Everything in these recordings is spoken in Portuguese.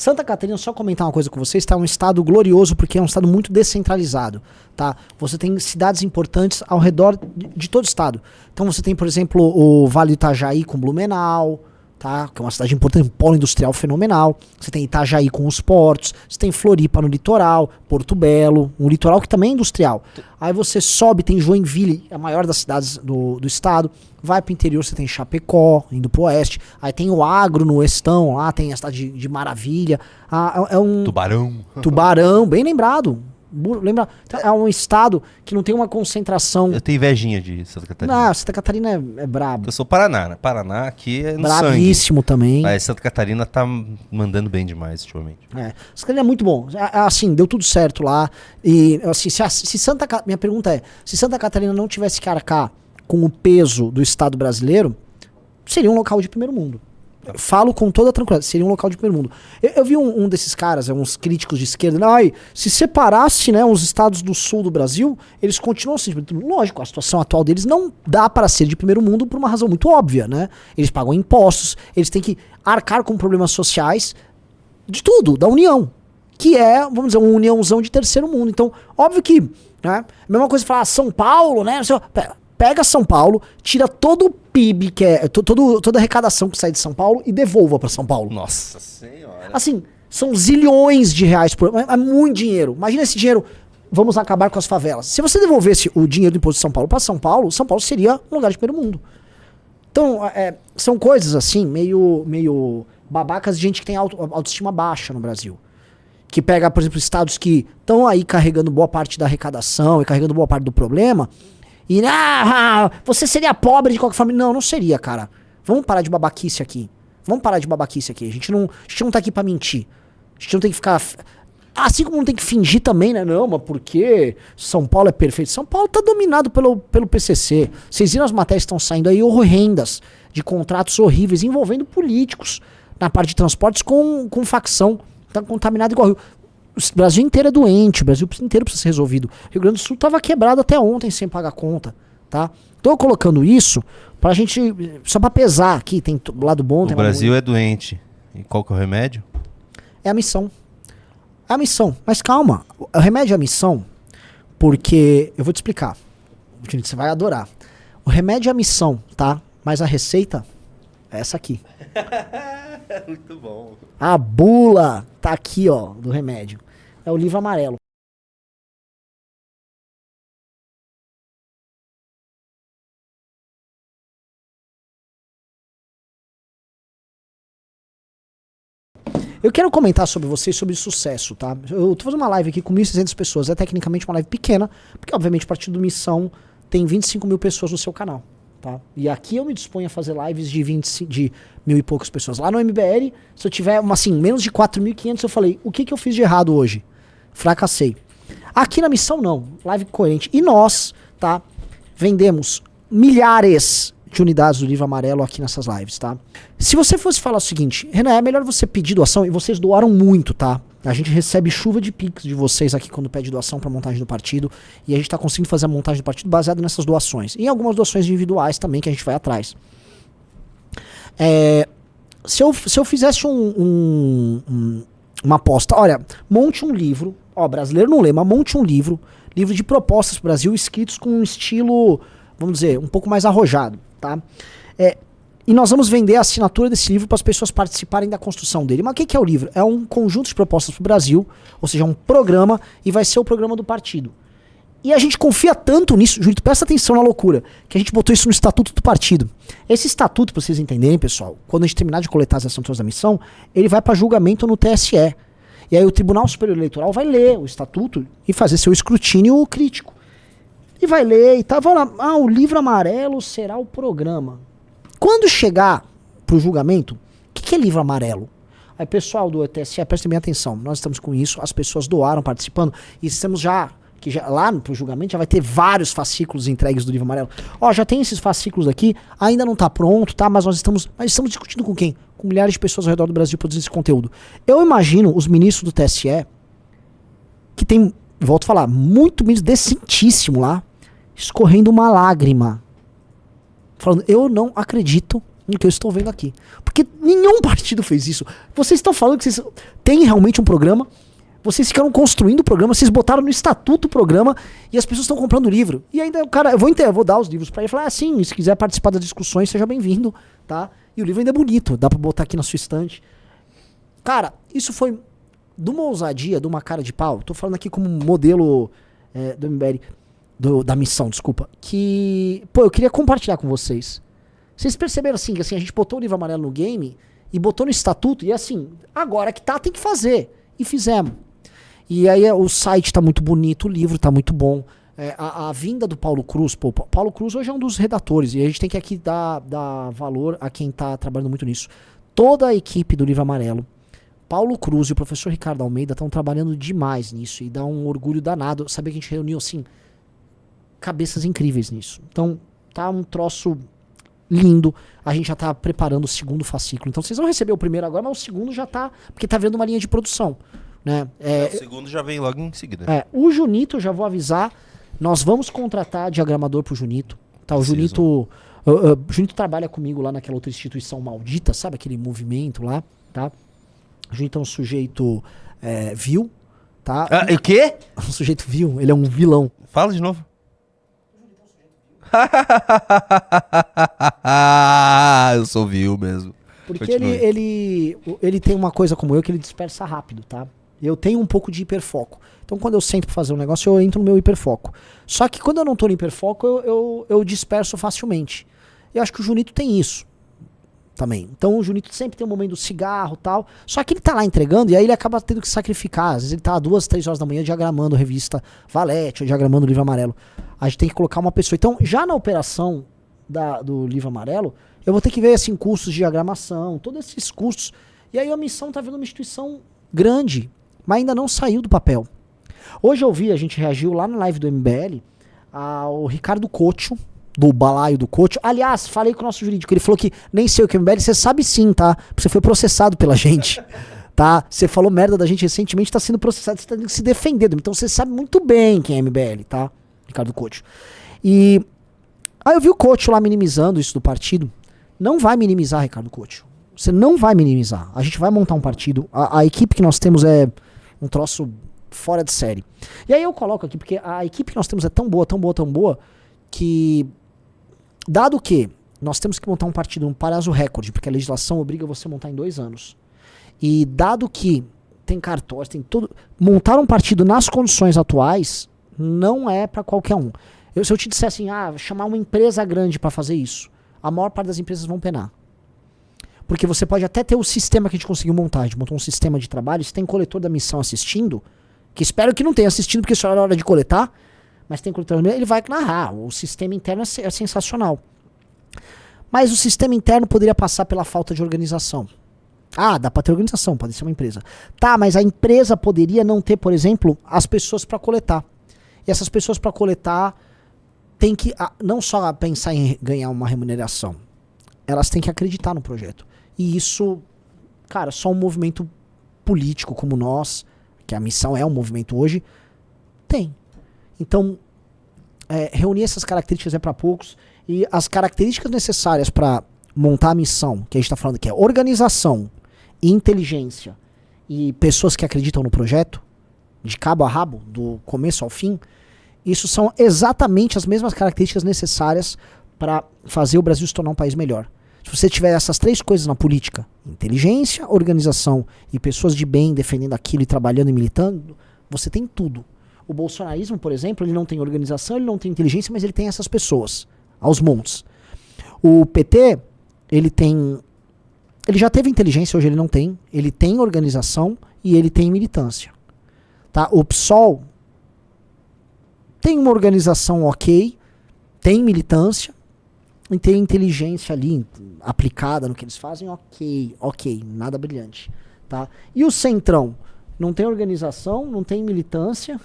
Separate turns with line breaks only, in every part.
Santa Catarina, só comentar uma coisa com vocês, tá um estado glorioso porque é um estado muito descentralizado, tá? Você tem cidades importantes ao redor de todo o estado. Então você tem, por exemplo, o Vale do Itajaí com Blumenau, tá? Que é uma cidade importante, um polo industrial fenomenal. Você tem Itajaí com os portos, você tem Floripa no litoral, Porto Belo, um litoral que também é industrial. Aí você sobe, tem Joinville, a maior das cidades do estado. Vai pro interior, você tem Chapecó, indo pro oeste. Aí tem o agro no Oestão, lá tem a cidade de Maravilha. É um... Tubarão, bem lembrado. Lembra? É um estado que não tem uma concentração.
Eu tenho invejinha de Santa Catarina.
Não, Santa Catarina é brabo.
Eu sou Paraná, né? Paraná aqui é no
Bravíssimo
sangue.
também.
Mas Santa Catarina tá mandando bem demais ultimamente.
Santa Catarina é muito bom. Assim, deu tudo certo lá. E assim, minha pergunta é, se Santa Catarina não tivesse que arcar com o peso do Estado brasileiro, seria um local de primeiro mundo. Eu falo com toda a tranquilidade, seria um local de primeiro mundo. Eu vi um desses caras, uns críticos de esquerda, se separasse, né, os estados do sul do Brasil, eles continuam assim. Lógico, a situação atual deles não dá para ser de primeiro mundo por uma razão muito óbvia, né? Eles pagam impostos, eles têm que arcar com problemas sociais de tudo, da União, que é, vamos dizer, uma uniãozão de terceiro mundo. Então, óbvio que, né, a mesma coisa falar São Paulo, né, pega São Paulo, tira todo o PIB, que é toda a arrecadação que sai de São Paulo e devolva para São Paulo.
Nossa Senhora.
Assim, são zilhões de reais por ano. É muito dinheiro. Imagina esse dinheiro. Vamos acabar com as favelas. Se você devolvesse o dinheiro do imposto de São Paulo para São Paulo seria um lugar de primeiro mundo. Então, são coisas assim, meio babacas de gente que tem autoestima baixa no Brasil. Que pega, por exemplo, estados que estão aí carregando boa parte da arrecadação e carregando boa parte do problema. E, você seria pobre de qualquer forma. Não seria, cara. Vamos parar de babaquice aqui. A gente não tá aqui pra mentir. A gente não tem que ficar... Assim como não tem que fingir também, né? Não, mas por que São Paulo é perfeito? São Paulo tá dominado pelo PCC. Vocês viram as matérias que estão saindo aí horrendas, de contratos horríveis, envolvendo políticos na parte de transportes com facção. Tá contaminado igual Rio. O Brasil inteiro é doente, o Brasil inteiro precisa ser resolvido. Rio Grande do Sul tava quebrado até ontem sem pagar conta, tá? Tô colocando isso pra gente, só pra pesar aqui, tem lado bom, tem
lado ruim. O Brasil é doente. E qual que é o remédio?
É a missão. É a missão. Mas calma, o remédio é a missão, porque, eu vou te explicar, você vai adorar. O remédio é a missão, tá? Mas a receita é essa aqui.
Muito bom.
A bula tá aqui, ó, do remédio. É o livro amarelo. Eu quero comentar sobre vocês, sobre sucesso, tá? Eu tô fazendo uma live aqui com 1.600 pessoas. É tecnicamente uma live pequena, porque obviamente o Partido Missão tem 25 mil pessoas no seu canal, tá? E aqui eu me disponho a fazer lives de 1.000 e poucas pessoas. Lá no MBL, se eu tiver, menos de 4.500, eu falei, o que eu fiz de errado hoje? Fracassei. Aqui na Missão não, live coerente. E nós, tá? Vendemos milhares de unidades do livro amarelo aqui nessas lives, tá? Se você fosse falar o seguinte, Renan, é melhor você pedir doação, e vocês doaram muito, tá? A gente recebe chuva de pix de vocês aqui quando pede doação pra montagem do partido, e a gente tá conseguindo fazer a montagem do partido baseado nessas doações. E algumas doações individuais também que a gente vai atrás. Se eu fizesse uma aposta, olha, monte um livro, brasileiro não lê, mas monte um livro de propostas pro Brasil, escritos com um estilo, vamos dizer, um pouco mais arrojado, tá? E nós vamos vender a assinatura desse livro para as pessoas participarem da construção dele. Mas o que é o livro? É um conjunto de propostas para o Brasil, ou seja, um programa, e vai ser o programa do partido. E a gente confia tanto nisso, Júlio, presta atenção na loucura, que a gente botou isso no estatuto do partido. Esse estatuto, para vocês entenderem, pessoal, quando a gente terminar de coletar as assinaturas da missão, ele vai para julgamento no TSE. E aí o Tribunal Superior Eleitoral vai ler o estatuto e fazer seu escrutínio crítico. E vai ler e tal, vai lá, o livro amarelo será o programa. Quando chegar pro julgamento, o que é livro amarelo? Aí, pessoal do TSE, prestem bem atenção. Nós estamos com isso, as pessoas doaram, participando, e estamos lá pro julgamento já vai ter vários fascículos entregues do livro amarelo. Já tem esses fascículos aqui, ainda não tá pronto, tá? Mas nós estamos discutindo com quem? Com milhares de pessoas ao redor do Brasil produzindo esse conteúdo. Eu imagino os ministros do TSE, que tem, volto a falar, muito ministro decentíssimo lá, escorrendo uma lágrima. Falando, eu não acredito no que eu estou vendo aqui. Porque nenhum partido fez isso. Vocês estão falando que vocês têm realmente um programa, vocês ficaram construindo o programa, vocês botaram no estatuto o programa e as pessoas estão comprando o livro. E ainda o cara, eu vou dar os livros pra ele e falar, sim, se quiser participar das discussões, seja bem-vindo, tá? E o livro ainda é bonito, dá pra botar aqui na sua estante. Cara, isso foi de uma ousadia, de uma cara de pau. Tô falando aqui como um modelo do MBL, da missão, desculpa. Que, pô, eu queria compartilhar com vocês. Vocês perceberam assim, que assim, a gente botou o livro amarelo no game e botou no estatuto e assim, agora que tá, tem que fazer. E fizemos. E aí o site tá muito bonito, o livro tá muito bom. A vinda do Paulo Cruz, pô, Paulo Cruz hoje é um dos redatores e a gente tem que aqui dar valor a quem tá trabalhando muito nisso. Toda a equipe do Livro Amarelo, Paulo Cruz e o professor Ricardo Almeida estão trabalhando demais nisso e dá um orgulho danado saber que a gente reuniu assim cabeças incríveis nisso. Então tá um troço lindo. A gente já tá preparando o segundo fascículo. Então vocês vão receber o primeiro agora, mas o segundo já tá, porque tá vendo uma linha de produção, né?
O segundo já vem logo em seguida.
O Junito, eu já vou avisar, nós vamos contratar diagramador pro Junito. Tá, o Junito, Junito trabalha comigo lá naquela outra instituição maldita, sabe? Aquele movimento lá, tá? O Junito é um sujeito vil, tá?
O quê?
Um sujeito vil, ele é um vilão.
Fala de novo. Eu sou vil mesmo.
Porque ele tem uma coisa como eu que ele dispersa rápido, tá? Eu tenho um pouco de hiperfoco. Então quando eu sento pra fazer um negócio, eu entro no meu hiperfoco. Só que quando eu não tô no hiperfoco, eu disperso facilmente. E eu acho que o Junito tem isso também. Então o Junito sempre tem um momento do cigarro e tal. Só que ele tá lá entregando e aí ele acaba tendo que sacrificar. Às vezes ele tá 2, 3 horas da manhã diagramando a revista Valete ou diagramando o Livro Amarelo. A gente tem que colocar uma pessoa. Então já na operação do Livro Amarelo, eu vou ter que ver assim, custos de diagramação, todos esses custos. E aí a missão tá vendo uma instituição grande, mas ainda não saiu do papel. Hoje eu vi, a gente reagiu lá na live do MBL, ao Ricardo Cocho, do balaio do Cocho. Aliás, falei com o nosso jurídico, ele falou que nem sei o que é MBL, você sabe sim, tá? Porque você foi processado pela gente, tá? Você falou merda da gente recentemente, tá sendo processado, você tá tendo que se defender. Então você sabe muito bem quem é MBL, tá? Ricardo Cocho. E aí eu vi o Cocho lá minimizando isso do partido. Não vai minimizar, Ricardo Cocho. Você não vai minimizar. A gente vai montar um partido. A equipe que nós temos é um troço fora de série. E aí eu coloco aqui, porque a equipe que nós temos é tão boa, tão boa, tão boa, que, dado que nós temos que montar um partido, um prazo recorde, porque a legislação obriga você a montar em 2 anos. E dado que tem cartórios, tem tudo, montar um partido nas condições atuais não é para qualquer um. Se eu te disser assim, chamar uma empresa grande para fazer isso, a maior parte das empresas vão penar. Porque você pode até ter o sistema que a gente conseguiu montar. A gente montou um sistema de trabalho. Se tem coletor da missão assistindo, que espero que não tenha assistindo, porque isso era a hora de coletar, mas tem coletor da missão, ele vai narrar. O sistema interno é sensacional. Mas o sistema interno poderia passar pela falta de organização. Dá pra ter organização, pode ser uma empresa. Tá, mas a empresa poderia não ter, por exemplo, as pessoas para coletar. E essas pessoas para coletar têm que não só pensar em ganhar uma remuneração, elas têm que acreditar no projeto. E isso, cara, só um movimento político como nós, que a missão é um movimento hoje, tem. Então, reunir essas características é para poucos. E as características necessárias para montar a missão, que a gente está falando que é organização, inteligência e pessoas que acreditam no projeto, de cabo a rabo, do começo ao fim, isso são exatamente as mesmas características necessárias para fazer o Brasil se tornar um país melhor. Se você tiver essas 3 coisas na política, inteligência, organização e pessoas de bem defendendo aquilo e trabalhando e militando, você tem tudo. O bolsonarismo, por exemplo, ele não tem organização, ele não tem inteligência, mas ele tem essas pessoas, aos montes. O PT, ele já teve inteligência, hoje ele não tem. Ele tem organização e ele tem militância. Tá? O PSOL tem uma organização ok, tem militância e tem inteligência ali aplicada no que eles fazem, ok, nada brilhante. Tá? E o Centrão não tem organização, não tem militância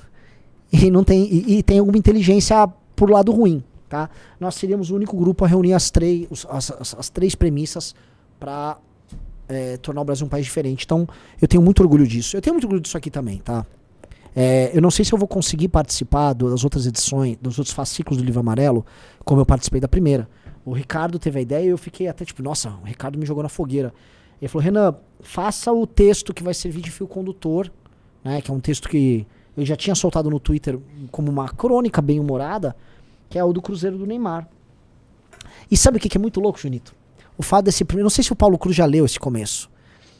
e tem alguma inteligência por lado ruim. Tá? Nós seríamos o único grupo a reunir as 3 premissas para tornar o Brasil um país diferente. Então, eu tenho muito orgulho disso. Eu tenho muito orgulho disso aqui também, tá? Eu não sei se eu vou conseguir participar das outras edições, dos outros fascículos do Livro Amarelo, como eu participei da primeira. O Ricardo teve a ideia e eu fiquei até tipo, nossa, o Ricardo me jogou na fogueira. Ele falou, Renan, faça o texto que vai servir de fio condutor, né? Que é um texto que eu já tinha soltado no Twitter como uma crônica bem humorada, que é o do Cruzeiro do Neymar. E sabe o que é muito louco, Junito? O fato desse primeiro... Não sei se o Paulo Cruz já leu esse começo.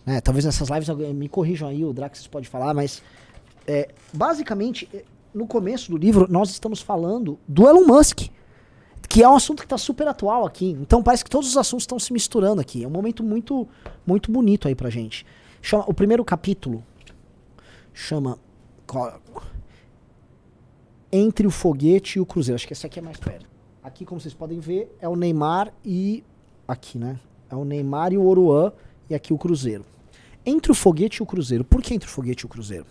Né? Talvez nessas lives me corrijam aí, o Drax pode falar, mas... basicamente, no começo do livro, nós estamos falando do Elon Musk, que é um assunto que está super atual aqui. Então parece que todos os assuntos estão se misturando aqui. É um momento muito, muito bonito aí pra gente. O primeiro capítulo chama... Entre o Foguete e o Cruzeiro. Acho que esse aqui é mais perto. Aqui, como vocês podem ver, é o Neymar e... Aqui, né? É o Neymar e o Oruan. E aqui o Cruzeiro. Entre o Foguete e o Cruzeiro. Por que entre o Foguete e o Cruzeiro?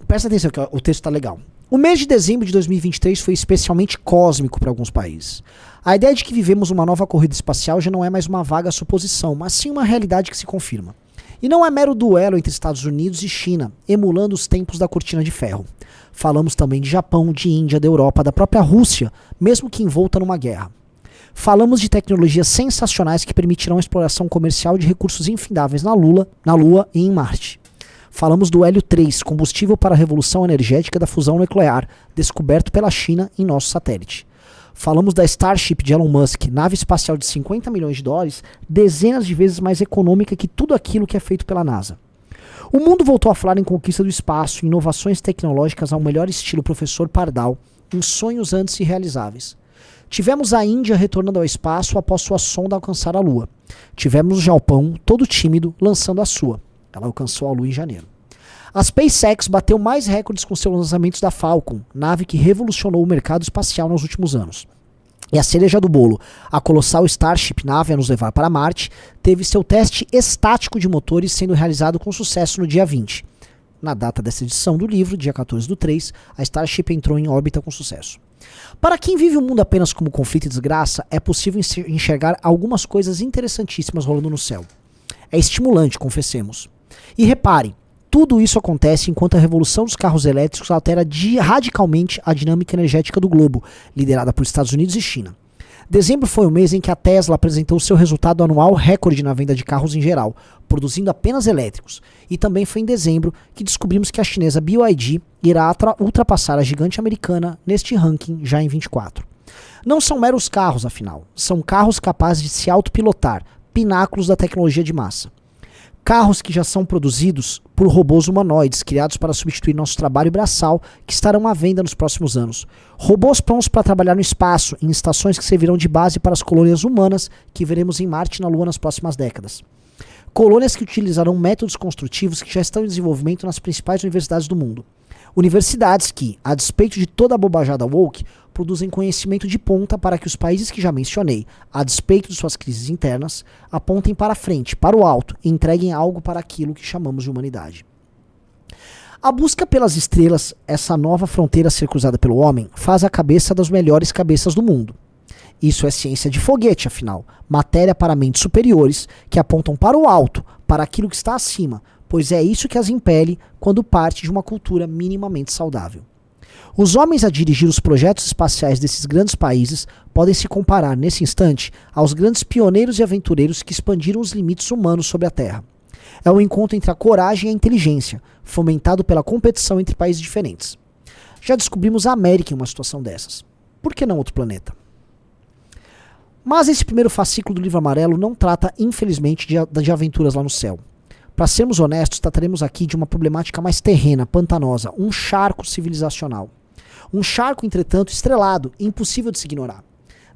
Presta atenção que o texto tá legal. O mês de dezembro de 2023 foi especialmente cósmico para alguns países. A ideia de que vivemos uma nova corrida espacial já não é mais uma vaga suposição, mas sim uma realidade que se confirma. E não é mero duelo entre Estados Unidos e China, emulando os tempos da cortina de ferro. Falamos também de Japão, de Índia, da Europa, da própria Rússia, mesmo que envolta numa guerra. Falamos de tecnologias sensacionais que permitirão a exploração comercial de recursos infindáveis na Lua e em Marte. Falamos do hélio 3, combustível para a revolução energética da fusão nuclear, descoberto pela China em nosso satélite. Falamos da Starship de Elon Musk, nave espacial de 50 milhões de dólares, dezenas de vezes mais econômica que tudo aquilo que é feito pela NASA. O mundo voltou a falar em conquista do espaço, em inovações tecnológicas ao melhor estilo professor Pardal, em sonhos antes irrealizáveis. Tivemos a Índia retornando ao espaço após sua sonda alcançar a Lua. Tivemos o Japão, todo tímido, lançando a sua. Ela alcançou a Lua em janeiro. A SpaceX bateu mais recordes com seus lançamentos da Falcon, nave que revolucionou o mercado espacial nos últimos anos. E a cereja do bolo, a colossal Starship, nave a nos levar para Marte, teve seu teste estático de motores sendo realizado com sucesso no dia 20. Na data dessa edição do livro, dia 14/3, a Starship entrou em órbita com sucesso. Para quem vive o mundo apenas como conflito e desgraça, é possível enxergar algumas coisas interessantíssimas rolando no céu. É estimulante, confessemos. E repare, tudo isso acontece enquanto a revolução dos carros elétricos altera radicalmente a dinâmica energética do globo, liderada por Estados Unidos e China. Dezembro foi o mês em que a Tesla apresentou seu resultado anual recorde na venda de carros em geral, produzindo apenas elétricos. E também foi em dezembro que descobrimos que a chinesa BYD irá ultrapassar a gigante americana neste ranking já em 24. Não são meros carros, afinal. São carros capazes de se autopilotar, pináculos da tecnologia de massa. Carros que já são produzidos por robôs humanoides, criados para substituir nosso trabalho braçal, que estarão à venda nos próximos anos. Robôs prontos para trabalhar no espaço, em estações que servirão de base para as colônias humanas que veremos em Marte e na Lua nas próximas décadas. Colônias que utilizarão métodos construtivos que já estão em desenvolvimento nas principais universidades do mundo. Universidades que, a despeito de toda a bobajada woke, produzem conhecimento de ponta para que os países que já mencionei, a despeito de suas crises internas, apontem para frente, para o alto e entreguem algo para aquilo que chamamos de humanidade. A busca pelas estrelas, essa nova fronteira a ser cruzada pelo homem, faz a cabeça das melhores cabeças do mundo. Isso é ciência de foguete, afinal, matéria para mentes superiores que apontam para o alto, para aquilo que está acima, pois é isso que as impele quando parte de uma cultura minimamente saudável. Os homens a dirigir os projetos espaciais desses grandes países podem se comparar, nesse instante, aos grandes pioneiros e aventureiros que expandiram os limites humanos sobre a Terra. É um encontro entre a coragem e a inteligência, fomentado pela competição entre países diferentes. Já descobrimos a América em uma situação dessas. Por que não outro planeta? Mas esse primeiro fascículo do livro amarelo não trata, infelizmente, de aventuras lá no céu. Para sermos honestos, trataremos aqui de uma problemática mais terrena, pantanosa, um charco civilizacional. Um charco, entretanto, estrelado, impossível de se ignorar.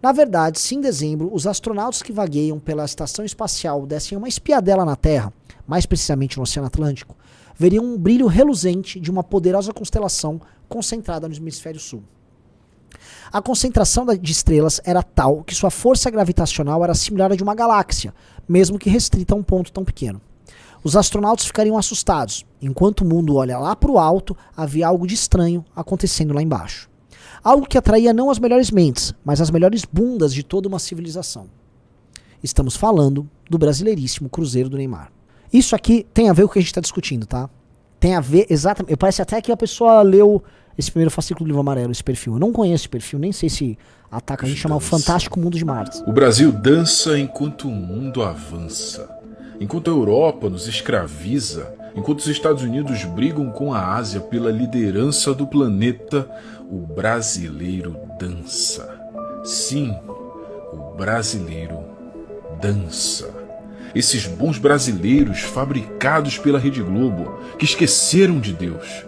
Na verdade, se em dezembro os astronautas que vagueiam pela estação espacial dessem uma espiadela na Terra, mais precisamente no Oceano Atlântico, veriam um brilho reluzente de uma poderosa constelação concentrada no hemisfério sul. A concentração de estrelas era tal que sua força gravitacional era similar à de uma galáxia, mesmo que restrita a um ponto tão pequeno. Os astronautas ficariam assustados. Enquanto o mundo olha lá para o alto, havia algo de estranho acontecendo lá embaixo. Algo que atraía não as melhores mentes, mas as melhores bundas de toda uma civilização. Estamos falando do brasileiríssimo Cruzeiro do Neymar. Isso aqui tem a ver com o que a gente está discutindo, tá? Tem a ver exatamente... Parece até que a pessoa leu esse primeiro fascículo do livro amarelo, esse perfil. Eu não conheço esse perfil, nem sei se ataca a gente, chama o Fantástico Mundo de Marte.
O Brasil dança enquanto o mundo avança. Enquanto a Europa nos escraviza, enquanto os Estados Unidos brigam com a Ásia pela liderança do planeta, o brasileiro dança. Sim, o brasileiro dança. Esses bons brasileiros fabricados pela Rede Globo, que esqueceram de Deus.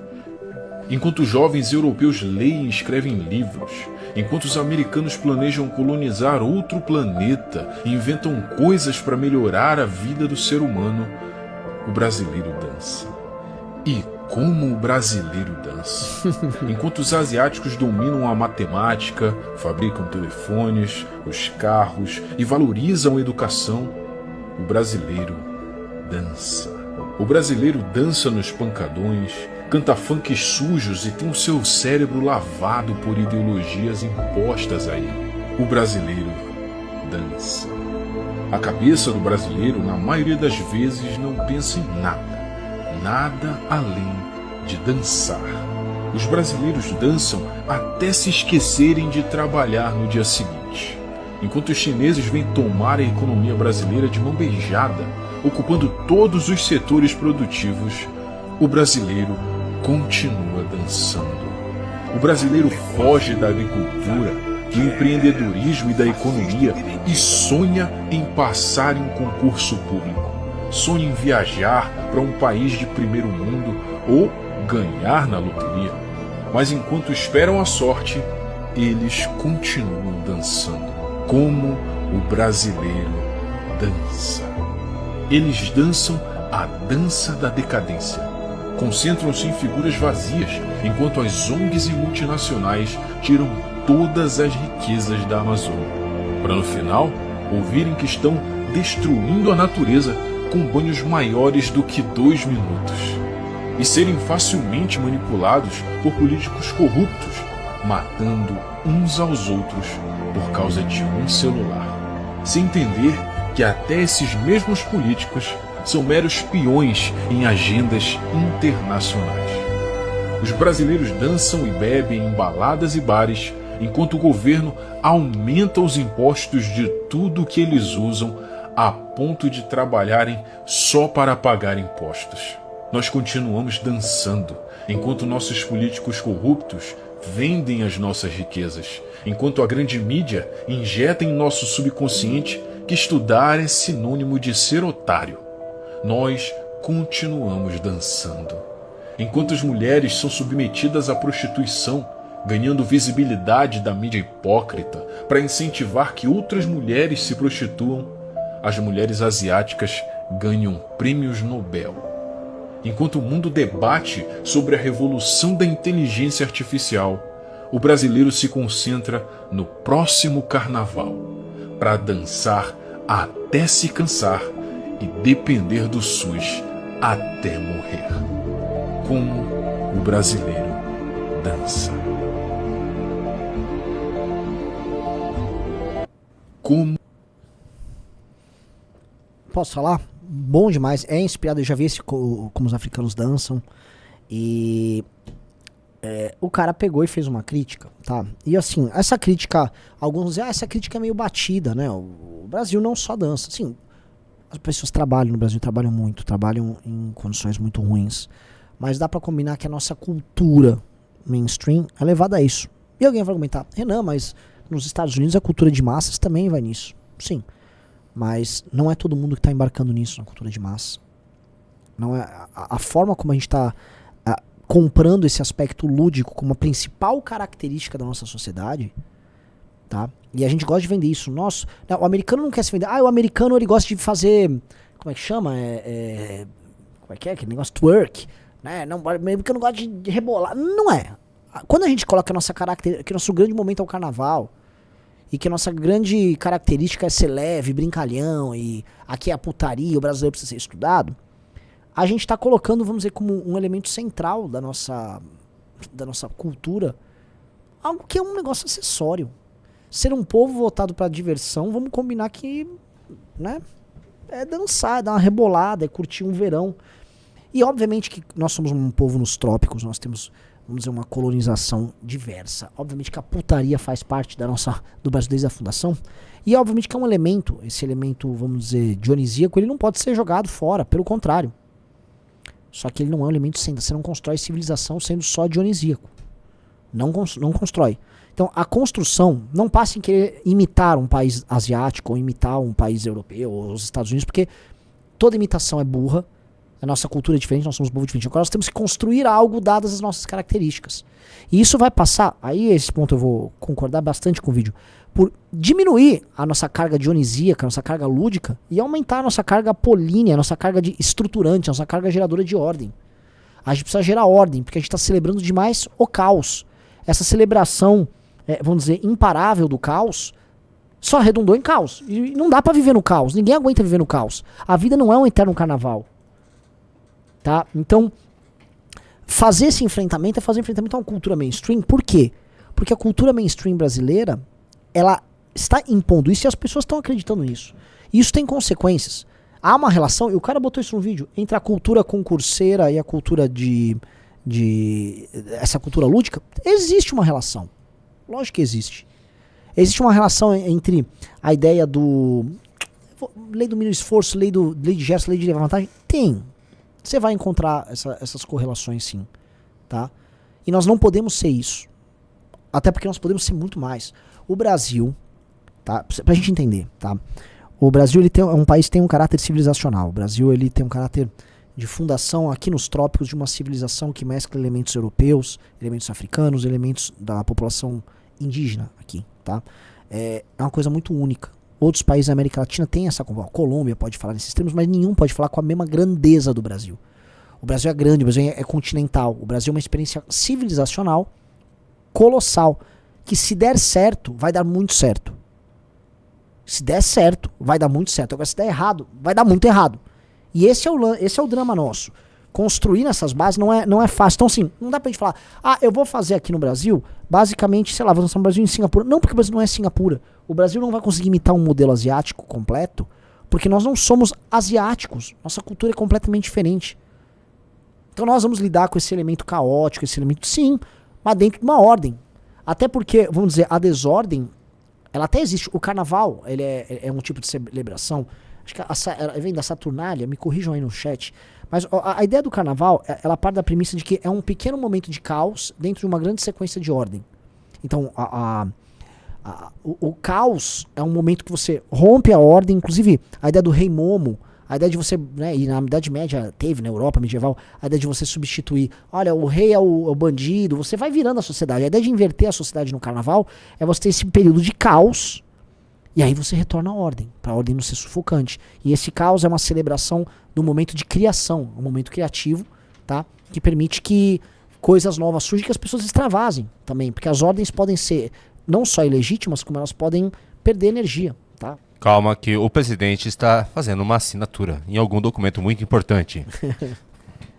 Enquanto os jovens europeus leem e escrevem livros, enquanto os americanos planejam colonizar outro planeta e inventam coisas para melhorar a vida do ser humano, o brasileiro dança. E como o brasileiro dança. Enquanto os asiáticos dominam a matemática, fabricam telefones, os carros e valorizam a educação, o brasileiro dança. O brasileiro dança nos pancadões, canta funks sujos e tem o seu cérebro lavado por ideologias impostas a ele. O brasileiro dança. A cabeça do brasileiro, na maioria das vezes, não pensa em nada além de dançar. Os brasileiros dançam até se esquecerem de trabalhar no dia seguinte. Enquanto os chineses vêm tomar a economia brasileira de mão beijada, ocupando todos os setores produtivos, o brasileiro continua dançando. O brasileiro foge da agricultura, do empreendedorismo e da economia e sonha em passar em um concurso público. Sonha em viajar para um país de primeiro mundo ou ganhar na loteria. Mas enquanto esperam a sorte, eles continuam dançando. Como o brasileiro dança. Eles dançam a dança da decadência. Concentram-se em figuras vazias, enquanto as ONGs e multinacionais tiram todas as riquezas da Amazônia, para no final ouvirem que estão destruindo a natureza com banhos maiores do que 2 minutos e serem facilmente manipulados por políticos corruptos, matando uns aos outros por causa de um celular, sem entender que até esses mesmos políticos são meros peões em agendas internacionais. Os brasileiros dançam e bebem em baladas e bares, enquanto o governo aumenta os impostos de tudo que eles usam a ponto de trabalharem só para pagar impostos. Nós continuamos dançando, enquanto nossos políticos corruptos vendem as nossas riquezas, enquanto a grande mídia injeta em nosso subconsciente que estudar é sinônimo de ser otário. Nós continuamos dançando. Enquanto as mulheres são submetidas à prostituição, ganhando visibilidade da mídia hipócrita para incentivar que outras mulheres se prostituam, as mulheres asiáticas ganham prêmios Nobel. Enquanto o mundo debate sobre a revolução da inteligência artificial, o brasileiro se concentra no próximo carnaval para dançar até se cansar e depender do SUS até morrer. Como o brasileiro dança. Como...
Posso falar? Bom demais, é inspirado, eu já vi como os africanos dançam, e o cara pegou e fez uma crítica, tá? E assim, essa crítica, alguns dizem, essa crítica é meio batida, né? O Brasil não só dança, assim, as pessoas trabalham no Brasil, trabalham muito, trabalham em condições muito ruins, mas dá pra combinar que a nossa cultura mainstream é levada a isso. E alguém vai argumentar, Renan, mas nos Estados Unidos a cultura de massas também vai nisso. Sim. Mas não é todo mundo que está embarcando nisso, na cultura de massa. Não é, a forma como a gente está comprando esse aspecto lúdico como a principal característica da nossa sociedade, tá? E a gente gosta de vender isso. Nossa, o americano não quer se vender. O americano ele gosta de fazer, como é que chama? Como é que é? Aquele negócio twerk, né? Não, o americano gosta de rebolar. Não é. Quando a gente coloca a nossa característica, que nosso grande momento é o carnaval, e que a nossa grande característica é ser leve, brincalhão, e aqui é a putaria, o brasileiro precisa ser estudado, a gente está colocando, vamos dizer, como um elemento central da nossa cultura, algo que é um negócio acessório. Ser um povo voltado para diversão, vamos combinar que, né, é dançar, é dar uma rebolada, é curtir um verão. E obviamente que nós somos um povo nos trópicos, nós temos vamos dizer, uma colonização diversa. Obviamente que a putaria faz parte do Brasil desde a fundação. E obviamente que é um elemento, esse elemento, vamos dizer, dionisíaco, ele não pode ser jogado fora, pelo contrário. Só que ele não é um elemento sendo, você não constrói civilização sendo só dionisíaco. Não constrói. Então a construção não passa em querer imitar um país asiático, ou imitar um país europeu, ou os Estados Unidos, porque toda imitação é burra, a nossa cultura é diferente, nós somos um povo diferente. Agora nós temos que construir algo dadas as nossas características. E isso vai passar, aí esse ponto eu vou concordar bastante com o vídeo, por diminuir a nossa carga dionisíaca, a nossa carga lúdica, e aumentar a nossa carga apolínea, a nossa carga de estruturante, a nossa carga geradora de ordem. A gente precisa gerar ordem, porque a gente está celebrando demais o caos. Essa celebração, vamos dizer, imparável do caos, só redundou em caos. E não dá pra viver no caos, ninguém aguenta viver no caos. A vida não é um eterno carnaval. Tá? Então, fazer esse enfrentamento é fazer enfrentamento a uma cultura mainstream. Por quê? Porque a cultura mainstream brasileira, ela está impondo isso e as pessoas estão acreditando nisso. E isso tem consequências. Há uma relação, e o cara botou isso no vídeo, entre a cultura concurseira e a cultura essa cultura lúdica. Existe uma relação. Lógico que existe. Existe uma relação entre a ideia do lei do mínimo esforço, lei de gesto, lei de vantagem. Tem. Você vai encontrar essas correlações, sim, tá? E nós não podemos ser isso. Até porque nós podemos ser muito mais. O Brasil, tá? Pra gente entender, tá? O Brasil é um país que tem um caráter civilizacional. O Brasil ele tem um caráter de fundação aqui nos trópicos de uma civilização que mescla elementos europeus, elementos africanos, elementos da população indígena aqui, tá? É uma coisa muito única. Outros países da América Latina têm essa conversa. A Colômbia pode falar nesses termos, mas nenhum pode falar com a mesma grandeza do Brasil. O Brasil é grande, o Brasil é continental. O Brasil é uma experiência civilizacional colossal, que se der certo, vai dar muito certo. Se der certo, vai dar muito certo. Agora, se der errado, vai dar muito errado. E esse é o drama nosso. Construir nessas bases não é fácil. Então, assim, não dá pra gente falar, eu vou fazer aqui no Brasil, basicamente, sei lá, vou lançar no Brasil em Singapura. Não, porque o Brasil não é Singapura. O Brasil não vai conseguir imitar um modelo asiático completo, porque nós não somos asiáticos. Nossa cultura é completamente diferente. Então nós vamos lidar com esse elemento caótico, esse elemento, sim, mas dentro de uma ordem. Até porque, vamos dizer, a desordem, ela até existe. O carnaval, ele é um tipo de celebração. Acho que vem da Saturnália, me corrijam aí no chat. Mas a ideia do carnaval, ela parte da premissa de que é um pequeno momento de caos dentro de uma grande sequência de ordem. Então, o caos é um momento que você rompe a ordem, inclusive a ideia do rei Momo, a ideia de você, né, e na Idade Média teve, na Europa medieval, a ideia de você substituir, olha, o rei é o bandido, você vai virando a sociedade. A ideia de inverter a sociedade no carnaval é você ter esse período de caos, e aí você retorna à ordem, para a ordem não ser sufocante. E esse caos é uma celebração do momento de criação, um momento criativo, tá? Que permite que coisas novas surjam, que as pessoas extravasem também, porque as ordens podem ser não só ilegítimas, como elas podem perder energia, tá?
Calma que o presidente está fazendo uma assinatura em algum documento muito importante.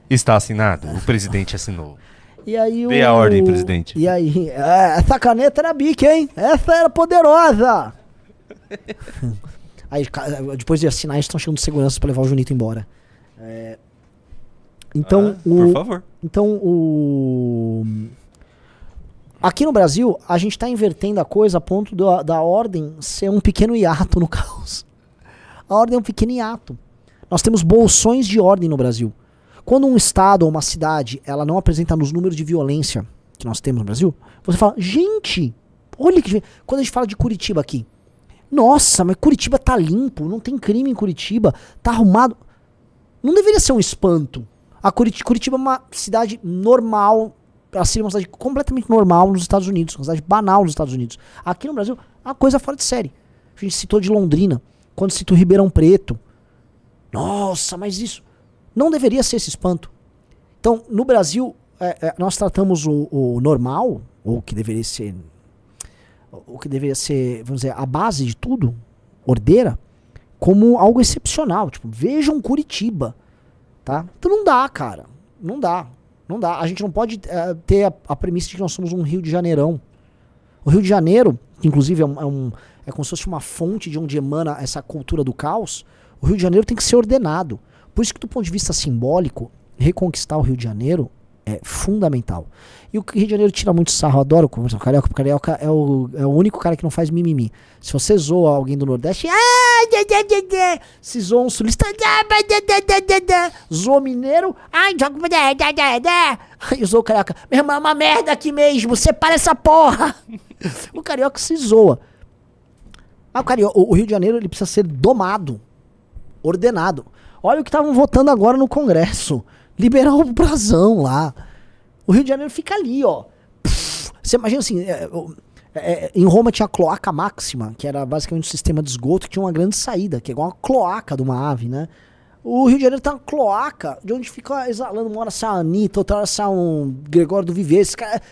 Está assinado, o presidente assinou.
E aí
Dê a ordem, presidente.
E aí, essa caneta era bique, hein? Essa era poderosa! Aí, depois de assinar, eles estão chegando de segurança para levar o Junito embora. Então,
por favor.
Então, aqui no Brasil, a gente está invertendo a coisa a ponto da ordem ser um pequeno hiato no caos. A ordem é um pequeno hiato. Nós temos bolsões de ordem no Brasil. Quando um estado ou uma cidade, ela não apresenta nos números de violência que nós temos no Brasil, você fala, gente, olha que... Quando a gente fala de Curitiba aqui, nossa, mas Curitiba tá limpo, não tem crime em Curitiba, tá arrumado. Não deveria ser um espanto. Curitiba é uma cidade normal, assim, uma cidade completamente normal nos Estados Unidos, uma cidade banal nos Estados Unidos. Aqui no Brasil, é uma coisa fora de série. A gente citou de Londrina, quando citou Ribeirão Preto. Nossa, mas isso não deveria ser esse espanto. Então, no Brasil, nós tratamos o normal, ou o que deveria ser, vamos dizer, a base de tudo, ordeira, como algo excepcional. Tipo, vejam Curitiba, tá? Então não dá, cara. Não dá. A gente não pode ter a premissa de que nós somos um Rio de Janeirão. O Rio de Janeiro, que inclusive é como se fosse uma fonte de onde emana essa cultura do caos, o Rio de Janeiro tem que ser ordenado. Por isso que, do ponto de vista simbólico, reconquistar o Rio de Janeiro É fundamental. E o Rio de Janeiro tira muito sarro, eu adoro conversar com o Carioca, porque o Carioca é o único cara que não faz mimimi. Se você zoa alguém do Nordeste, se zoa um sulista, zoa mineiro, e zoa o Carioca, meu irmão, é uma merda aqui mesmo, separa essa porra. O Carioca se zoa. Mas o Rio de Janeiro ele precisa ser domado, ordenado. Olha o que estavam votando agora no Congresso. Liberar o brasão lá. O Rio de Janeiro fica ali, ó. Você imagina assim, em Roma tinha a cloaca máxima, que era basicamente um sistema de esgoto que tinha uma grande saída, que é igual uma cloaca de uma ave, né? O Rio de Janeiro tá uma cloaca de onde fica exalando, uma hora sai a Anitta, outra hora sai um Gregório do Vivier,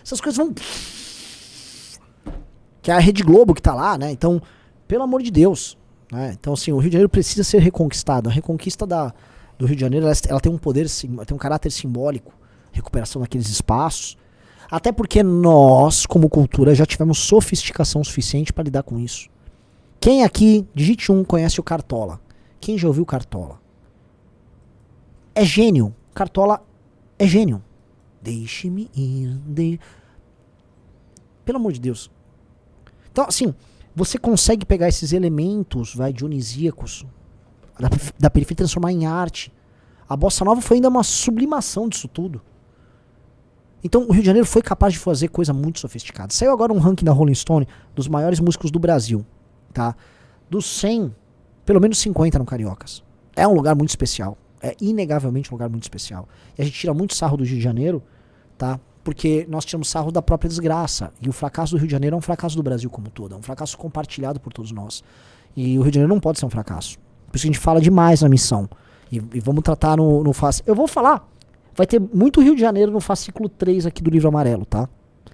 essas coisas vão... Que é a Rede Globo que tá lá, né? Então, pelo amor de Deus, né? Então, assim, o Rio de Janeiro precisa ser reconquistado. A reconquista do Rio de Janeiro, ela tem um poder, tem um caráter simbólico, recuperação daqueles espaços, até porque nós, como cultura, já tivemos sofisticação suficiente para lidar com isso. Quem aqui, digite 1, conhece o Cartola? Quem já ouviu Cartola? É gênio. Cartola é gênio. Deixe-me ir. Pelo amor de Deus. Então, assim, você consegue pegar esses elementos, dionisíacos, da periferia e transformar em arte. A Bossa Nova foi ainda uma sublimação disso tudo. Então o Rio de Janeiro foi capaz de fazer coisa muito sofisticada. Saiu agora um ranking da Rolling Stone dos maiores músicos do Brasil, tá? Dos 100, pelo menos 50 no Cariocas. É um lugar muito especial. É inegavelmente um lugar muito especial. E a gente tira muito sarro do Rio de Janeiro, tá? Porque nós tiramos sarro da própria desgraça. E o fracasso do Rio de Janeiro é um fracasso do Brasil como um todo. É um fracasso compartilhado por todos nós. E o Rio de Janeiro não pode ser um fracasso. Por isso que a gente fala demais na missão. E vamos tratar no fascículo. Eu vou falar. Vai ter muito Rio de Janeiro no fascículo 3 aqui do livro amarelo, tá?